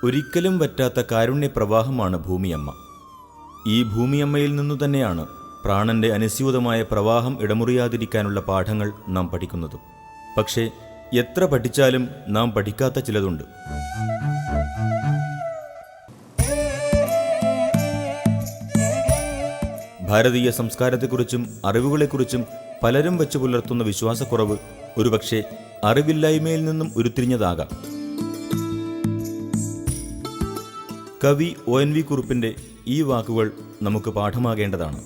ഒരിക്കലും വറ്റാത്ത കാരുണ്യപ്രവാഹമാണ് ഭൂമിയമ്മ. ഈ ഭൂമിയമ്മയിൽ നിന്നു തന്നെയാണ് പ്രാണന്റെ അനുസ്യൂതമായ പ്രവാഹം ഇടമുറിയാതിരിക്കാനുള്ള പാഠങ്ങൾ നാം പഠിക്കുന്നതും. പക്ഷേ എത്ര പഠിച്ചാലും നാം പഠിക്കാത്ത ചിലതുണ്ട്. ഭാരതീയ സംസ്കാരത്തെക്കുറിച്ചും അറിവുകളെക്കുറിച്ചും പലരും വച്ചു പുലർത്തുന്ന വിശ്വാസക്കുറവ് ഒരുപക്ഷെ അറിവില്ലായ്മയിൽ നിന്നും ഉരുത്തിരിഞ്ഞതാകാം. കവി ONV കുറുപ്പിൻ്റെ ഈ വാക്കുകൾ നമുക്ക് പാഠമാകേണ്ടതാണ്.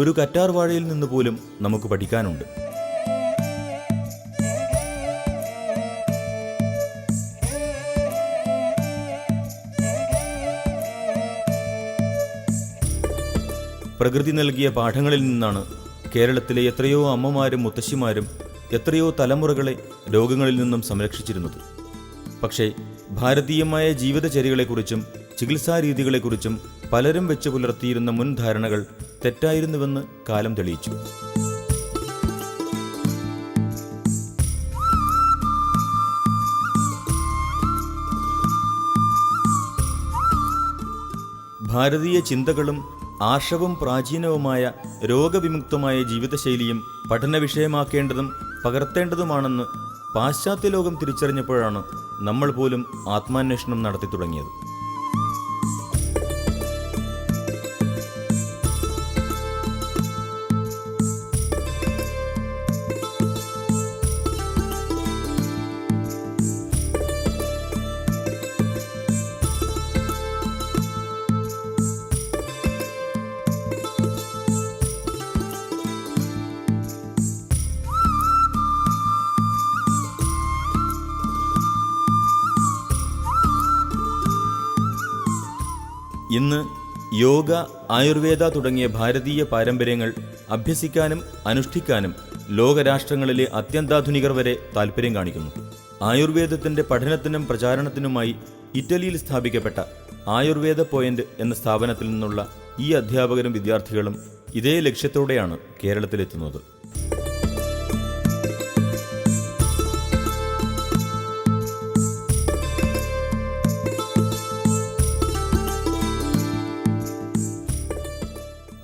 ഒരു കറ്റാർ വാഴയിൽ നിന്ന് പോലും നമുക്ക് പഠിക്കാനുണ്ട്. പ്രകൃതി നൽകിയ പാഠങ്ങളിൽ നിന്നാണ് കേരളത്തിലെ എത്രയോ അമ്മമാരും മുത്തശ്ശിമാരും എത്രയോ തലമുറകളെ രോഗങ്ങളിൽ നിന്നും സംരക്ഷിച്ചിരുന്നത്. പക്ഷേ ഭാരതീയമായ ജീവിതചര്യകളെക്കുറിച്ചും ചികിത്സാരീതികളെക്കുറിച്ചും പലരും വെച്ചു പുലർത്തിയിരുന്ന മുൻധാരണകൾ തെറ്റായിരുന്നുവെന്ന് കാലം തെളിയിച്ചു. ഭാരതീയ ചിന്തകളും ആർഷവും പ്രാചീനവുമായ രോഗവിമുക്തമായ ജീവിതശൈലിയും പഠന വിഷയമാക്കേണ്ടതും പകർത്തേണ്ടതുമാണെന്ന് പാശ്ചാത്യ ലോകം തിരിച്ചറിഞ്ഞപ്പോഴാണ് നമ്മൾ പോലും ആത്മാന്വേഷണം നടത്തി തുടങ്ങിയത്. ഇന്ന് യോഗ, ആയുർവേദ തുടങ്ങിയ ഭാരതീയ പാരമ്പര്യങ്ങൾ അഭ്യസിക്കാനും അനുഷ്ഠിക്കാനും ലോകരാഷ്ട്രങ്ങളിലെ അത്യന്താധുനികർ വരെ താൽപ്പര്യം കാണിക്കുന്നു. ആയുർവേദത്തിൻ്റെ പഠനത്തിനും പ്രചാരണത്തിനുമായി ഇറ്റലിയിൽ സ്ഥാപിക്കപ്പെട്ട ആയുർവേദ പോയിന്റ് എന്ന സ്ഥാപനത്തിൽ നിന്നുള്ള ഈ അധ്യാപകരും വിദ്യാർത്ഥികളും ഇതേ ലക്ഷ്യത്തോടെയാണ് കേരളത്തിലെത്തുന്നത്.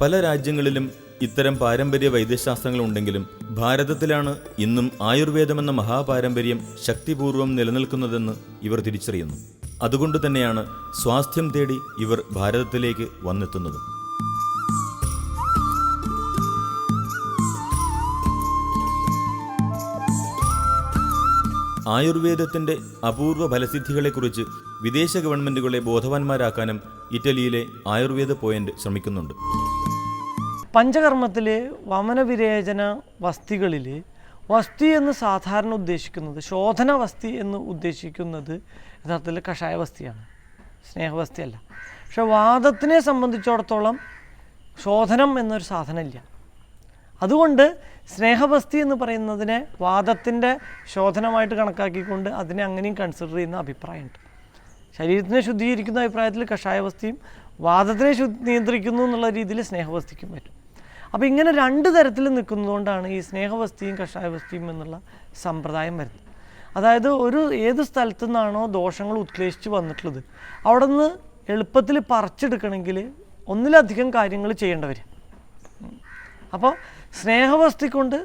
പല രാജ്യങ്ങളിലും ഇത്തരം പാരമ്പര്യ വൈദ്യശാസ്ത്രങ്ങളുണ്ടെങ്കിലും ഭാരതത്തിലാണ് ഇന്നും ആയുർവേദമെന്ന മഹാപാരമ്പര്യം ശക്തിപൂർവ്വം നിലനിൽക്കുന്നതെന്ന് ഇവർ തിരിച്ചറിയുന്നു. അതുകൊണ്ട് തന്നെയാണ് സ്വാസ്ഥ്യം തേടി ഇവർ ഭാരതത്തിലേക്ക് വന്നെത്തുന്നത്. ആയുർവേദത്തിൻ്റെ അപൂർവ ഫലസിദ്ധികളെക്കുറിച്ച് വിദേശ ഗവൺമെൻറ്റുകളെ ബോധവാന്മാരാക്കാനും ഇറ്റലിയിലെ ആയുർവേദ പോയിന്റ് ശ്രമിക്കുന്നുണ്ട്. പഞ്ചകർമ്മത്തിൽ വമനവിരേചന വസ്തികളിൽ വസ്തി എന്ന് സാധാരണ ഉദ്ദേശിക്കുന്നത്, ശോധന വസ്തി എന്ന് ഉദ്ദേശിക്കുന്നത് യഥാർത്ഥത്തിൽ കഷായ വസ്തിയാണ്, സ്നേഹവസ്തിയല്ല. പക്ഷെ വാദത്തിനെ സംബന്ധിച്ചിടത്തോളം ശോധനം എന്നൊരു സാധനമില്ല. അതുകൊണ്ട് സ്നേഹവസ്തി എന്ന് പറയുന്നതിനെ വാദത്തിൻ്റെ ശോധനമായിട്ട് കണക്കാക്കിക്കൊണ്ട് അതിനെ അങ്ങനെയും കൺസിഡർ ചെയ്യുന്ന അഭിപ്രായമുണ്ട്. ശരീരത്തിനെ ശുദ്ധീകരിക്കുന്ന അഭിപ്രായത്തിൽ കഷായവസ്തിയും വാദത്തിനെ നിയന്ത്രിക്കുന്നു എന്നുള്ള രീതിയിൽ സ്നേഹവസ്തിക്കും പറ്റും. അപ്പോൾ ഇങ്ങനെ രണ്ട് തരത്തിൽ നിൽക്കുന്നതുകൊണ്ടാണ് ഈ സ്നേഹവസ്തിയും കഷായവസ്തിയും എന്നുള്ള സമ്പ്രദായം വരുന്നത്. അതായത് ഏത് സ്ഥലത്തു നിന്നാണോ ദോഷങ്ങൾ ഉത്ക്ലേശിച്ച് വന്നിട്ടുള്ളത് അവിടെ നിന്ന് എളുപ്പത്തിൽ പറിച്ചെടുക്കണമെങ്കിൽ ഒന്നിലധികം കാര്യങ്ങൾ ചെയ്യേണ്ടി വരും. അപ്പോൾ സ്നേഹവസ്തി കൊണ്ട്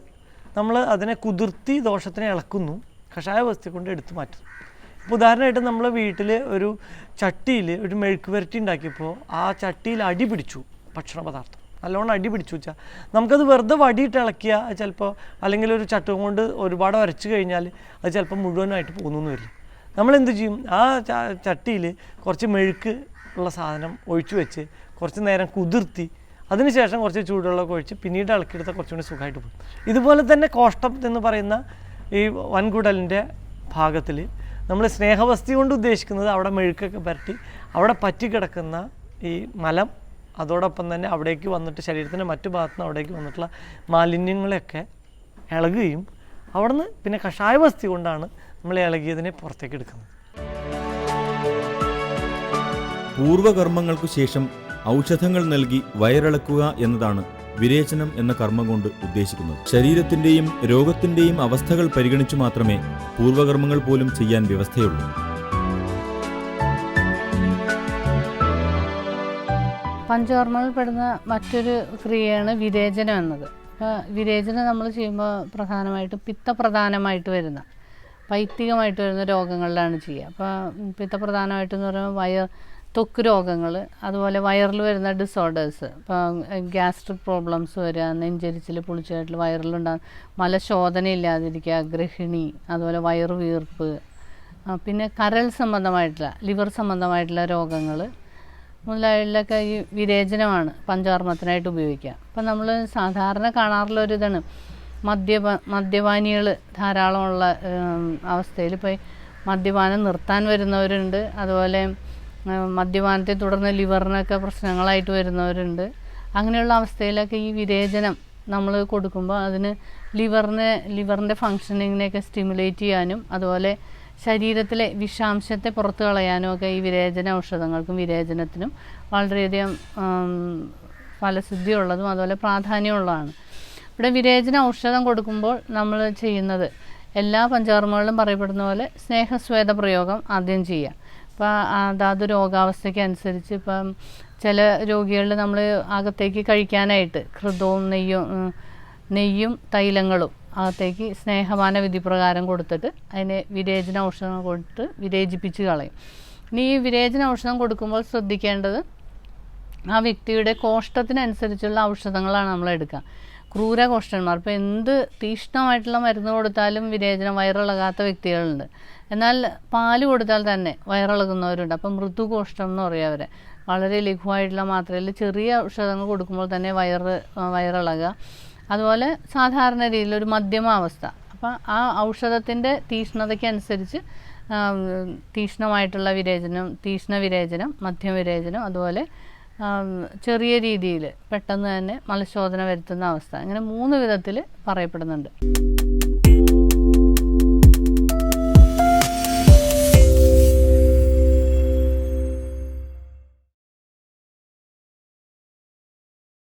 നമ്മൾ അതിനെ കുതിർത്തി ദോഷത്തിനെ ഇളക്കുന്നു, കഷായവസ്തി കൊണ്ട് എടുത്തു മാറ്റുന്നു. ഇപ്പോൾ ഉദാഹരണമായിട്ട് നമ്മൾ വീട്ടിൽ ഒരു ചട്ടിയിൽ ഒരു മെഴുക്ക് പുരട്ടി ഉണ്ടാക്കിയപ്പോൾ ആ ചട്ടിയിൽ അടി പിടിച്ചു ഭക്ഷണ പദാർത്ഥം, നല്ലോണം അടി പിടിച്ചു വെച്ചാൽ നമുക്കത് വെറുതെ വടിയിട്ട് ഇളക്കിയാൽ ചിലപ്പോൾ, അല്ലെങ്കിൽ ഒരു ചട്ടുകം കൊണ്ട് ഒരുപാട് ഉരച്ച് കഴിഞ്ഞാൽ അത് ചിലപ്പോൾ മുഴുവനായിട്ട് പോകുന്നു വരില്ല. നമ്മളെന്ത് ചെയ്യും, ആ ചട്ടിയിൽ കുറച്ച് മെഴുക്ക് ഉള്ള സാധനം ഒഴിച്ചു വെച്ച് കുറച്ച് നേരം കുതിർത്തി അതിനുശേഷം കുറച്ച് ചൂടുവെള്ളമൊക്കെ ഒഴിച്ച് പിന്നീട് ഇളക്കിയെടുത്താൽ കുറച്ചുകൂടി സുഖമായിട്ട് പോകും. ഇതുപോലെ തന്നെ കോഷ്ടം എന്ന് പറയുന്ന ഈ വൻകുടലിൻ്റെ ഭാഗത്തിൽ നമ്മൾ സ്നേഹവസ്തി കൊണ്ട് ഉദ്ദേശിക്കുന്നത് അവിടെ മെഴുക്കൊക്കെ പുരട്ടി അവിടെ പറ്റിക്കിടക്കുന്ന ഈ മലം, അതോടൊപ്പം തന്നെ അവിടേക്ക് വന്നിട്ട് ശരീരത്തിൻ്റെ മറ്റു ഭാഗത്തു നിന്ന് അവിടേക്ക് വന്നിട്ടുള്ള മാലിന്യങ്ങളെയൊക്കെ ഇളകുകയും അവിടുന്ന് പിന്നെ കഷായവസ്തി കൊണ്ടാണ് നമ്മൾ ഇളകിയതിനെ പുറത്തേക്ക് എടുക്കുന്നത്. പൂർവകർമ്മങ്ങൾക്കു ശേഷം ഔഷധങ്ങൾ നൽകി വയറിളക്കുക എന്നതാണ് വിരേചനം എന്ന കർമ്മം കൊണ്ട് ഉദ്ദേശിക്കുന്നത്. ശരീരത്തിൻ്റെയും രോഗത്തിൻ്റെയും അവസ്ഥകൾ പരിഗണിച്ചു മാത്രമേ പൂർവകർമ്മങ്ങൾ പോലും ചെയ്യാൻ വ്യവസ്ഥയുള്ളൂ. പഞ്ചകർമ്മങ്ങളിൽ പെടുന്ന മറ്റൊരു ക്രിയയാണ് വിരേചനം എന്നത്. അപ്പോൾ വിരേചനം നമ്മൾ ചെയ്യുമ്പോൾ പ്രധാനമായിട്ടും പിത്തപ്രധാനമായിട്ട് വരുന്ന പൈത്തികമായിട്ട് വരുന്ന രോഗങ്ങളിലാണ് ചെയ്യുക. അപ്പോൾ പിത്തപ്രധാനമായിട്ടെന്ന് പറയുമ്പോൾ ത്വക്ക് രോഗങ്ങൾ, അതുപോലെ വയറിൽ വരുന്ന ഡിസോർഡേഴ്സ്, ഇപ്പോൾ ഗ്യാസ്ട്രിക് പ്രോബ്ലംസ് വരിക, നെഞ്ചരിച്ചിൽ, പുളിച്ചാട്ടിൽ, വയറിലുണ്ടാകുന്ന മലശോധന ഇല്ലാതിരിക്കുക, ഗൃഹിണി, അതുപോലെ വയറ് വീർപ്പ്, പിന്നെ കരൾ സംബന്ധമായിട്ടുള്ള ലിവർ സംബന്ധമായിട്ടുള്ള രോഗങ്ങൾ മുതലായുള്ളൊക്കെ ഈ വിരേചനമാണ് പഞ്ചകർമ്മത്തിനായിട്ട് ഉപയോഗിക്കുക. അപ്പം നമ്മൾ സാധാരണ കാണാറുള്ളൊരിതാണ് മദ്യപാനികൾ ധാരാളമുള്ള അവസ്ഥയിൽ ഇപ്പോൾ മദ്യപാനം നിർത്താൻ വരുന്നവരുണ്ട്, അതുപോലെ മദ്യപാനത്തെ തുടർന്ന് ലിവറിനൊക്കെ പ്രശ്നങ്ങളായിട്ട് വരുന്നവരുണ്ട്. അങ്ങനെയുള്ള അവസ്ഥയിലൊക്കെ ഈ വിരേചനം നമ്മൾ കൊടുക്കുമ്പോൾ അതിന് ലിവറിൻ്റെ ഫങ്ഷനിങ്ങിനെയൊക്കെ സ്റ്റിമുലേറ്റ് ചെയ്യാനും അതുപോലെ ശരീരത്തിലെ വിഷാംശത്തെ പുറത്തു കളയാനും ഒക്കെ ഈ വിരേചന ഔഷധങ്ങൾക്കും വിരേചനത്തിനും വളരെയധികം ഫലസിദ്ധിയുള്ളതും അതുപോലെ പ്രാധാന്യമുള്ളതാണ്. ഇവിടെ വിരേചന ഔഷധം കൊടുക്കുമ്പോൾ നമ്മൾ ചെയ്യുന്നത് എല്ലാ പഞ്ചകർമ്മങ്ങളിലും പറയപ്പെടുന്ന പോലെ സ്നേഹസ്വേദ പ്രയോഗം ആദ്യം ചെയ്യുക. അപ്പോൾ അതാത് രോഗാവസ്ഥയ്ക്ക് അനുസരിച്ച് ഇപ്പം ചില രോഗികളിൽ നമ്മൾ അകത്തേക്ക് കഴിക്കാനായിട്ട് ഘൃതവും നെയ്യും തൈലങ്ങളും അകത്തേക്ക് സ്നേഹപാന വിധി പ്രകാരം കൊടുത്തിട്ട് അതിനെ വിരേചന ഔഷധം കൊടുത്ത് വിരേചിപ്പിച്ച് കളയും. ഇനി ഈ വിരേചന ഔഷധം കൊടുക്കുമ്പോൾ ശ്രദ്ധിക്കേണ്ടത് ആ വ്യക്തിയുടെ കോഷ്ടത്തിനനുസരിച്ചുള്ള ഔഷധങ്ങളാണ് നമ്മൾ എടുക്കുക. ക്രൂര കോഷ്ടന്മാർ, ഇപ്പോൾ എന്ത് തീക്ഷ്ണമായിട്ടുള്ള മരുന്ന് കൊടുത്താലും വിരേചനം വയറിളകാത്ത വ്യക്തികളുണ്ട്. എന്നാൽ പാല് കൊടുത്താൽ തന്നെ വയറിളകുന്നവരുണ്ട്. അപ്പം മൃദുകോഷ്ടം എന്ന് പറയും അവരെ. വളരെ ലഘുവായിട്ടുള്ള മാത്രയിൽ ചെറിയ ഔഷധങ്ങൾ കൊടുക്കുമ്പോൾ തന്നെ വയറിളകുക. അതുപോലെ സാധാരണ രീതിയിൽ ഒരു മധ്യമാവസ്ഥ. അപ്പം ആ ഔഷധത്തിൻ്റെ തീക്ഷ്ണതയ്ക്കനുസരിച്ച് തീക്ഷ്ണമായിട്ടുള്ള വിരേചനം, തീക്ഷ്ണ വിരേചനം, മധ്യം വിരേചനം, അതുപോലെ ചെറിയ രീതിയിൽ പെട്ടെന്ന് തന്നെ മലശോധന വരുത്തുന്ന അവസ്ഥ, അങ്ങനെ 3 വിധത്തിൽ പറയപ്പെടുന്നുണ്ട്.